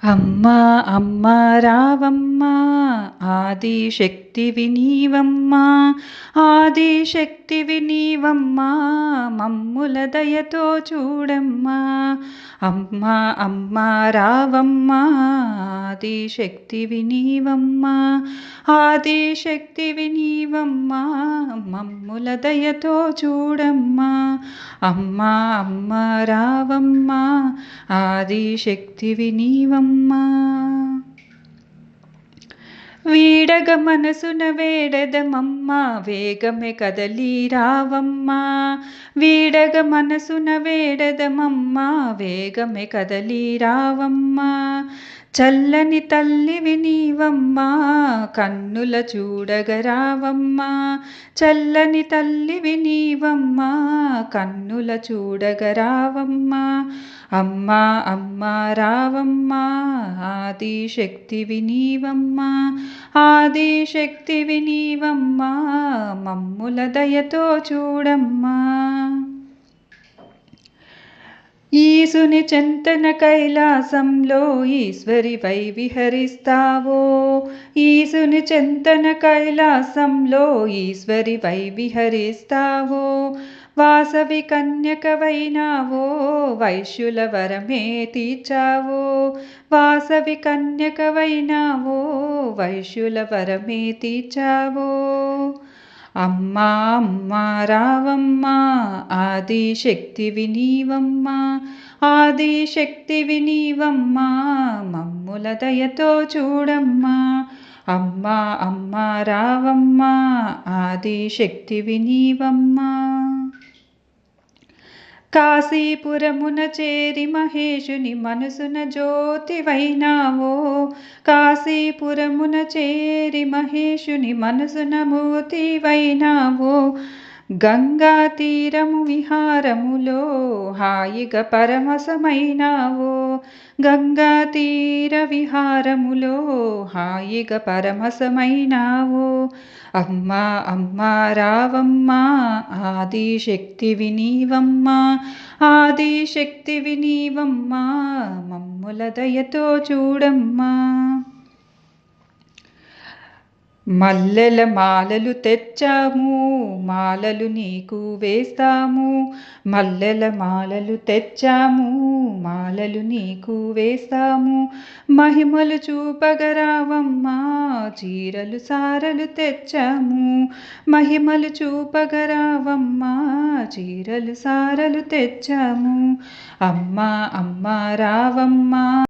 అమ్మా అమ్మా రావమ్మా ఆదిశక్తివి నీవమ్మా, ఆదిశక్తివి నీవమ్మా, మమ్ముల దయతో చూడమ్మా. అమ్మా అమ్మా రావమ్మా ఆదిశక్తివి నీవమ్మా, ఆదిశక్తివి నీవమ్మా, మమ్ముల దయతో చూడమ్మా. అమ్మా అమ్మా రావమ్మా ఆదిశక్తివి నీవమ్మా. వీడగ మనసున వేడదమమ్మా వేగమే కదలి రావమ్మా, వీడగ మనసున వేడదమమ్మా వేగమే కదలి రావమ్మా. చల్లని తల్లివి నీవమ్మా కన్నుల చూడగరావమ్మా, చల్లని తల్లివి నీవమ్మా కన్నుల చూడగరావమ్మా. అమ్మా అమ్మా రావమ్మా ఆదిశక్తివి నీవమ్మా, ఆదిశక్తివి నీవమ్మా, మమ్ముల దయతో చూడమ్మా. ఈశుని చెంతన కైలాసంలో ఈశ్వరివై విహరిస్తావో, ఈశుని చెంతన కైలాసంలో ఈశ్వరివై విహరిస్తావో. వాసవి కన్యకవైనావో వైశ్యుల వరమే తీర్చావో, వాసవి కన్యకవైనావో వైశ్యుల వరమే తీర్చావో. అమ్మా అమ్మా రావమ్మా ఆదిశక్తివి నీవమ్మా, ఆదిశక్తివి నీవమ్మా, మమ్ముల దయతో చూడమ్మా. అమ్మా అమ్మా రావమ్మా ఆదిశక్తివి నీవమ్మా. కాశీపురమున చేరి మహేశుని మనసున జ్యోతివైనావో, కాశీపురమున చేరి మహేశుని మనసున మోతివైనావో. గంగా తీరము విహారములో హాయిగా పరమశమైనావో, గంగా తీర విహారములో హాయిగా పరమశమైనావో. అమ్మా అమ్మా రావమ్మా ఆదిశక్తివి నీవమ్మా, ఆదిశక్తివి నీవమ్మా, మమ్ముల దయతో చూడమ్మా. మల్లెల మాలలు తెచ్చాము మాలలు నీకు వేస్తాము, మల్లెల మాలలు తెచ్చాము మాలలు నీకు వేస్తాము. మహిమలు చూపగరావమ్మా చీరలు సారలు తెచ్చాము, మహిమలు చూపగరావమ్మా చీరలు సారలు తెచ్చాము. అమ్మా అమ్మా రావమ్మా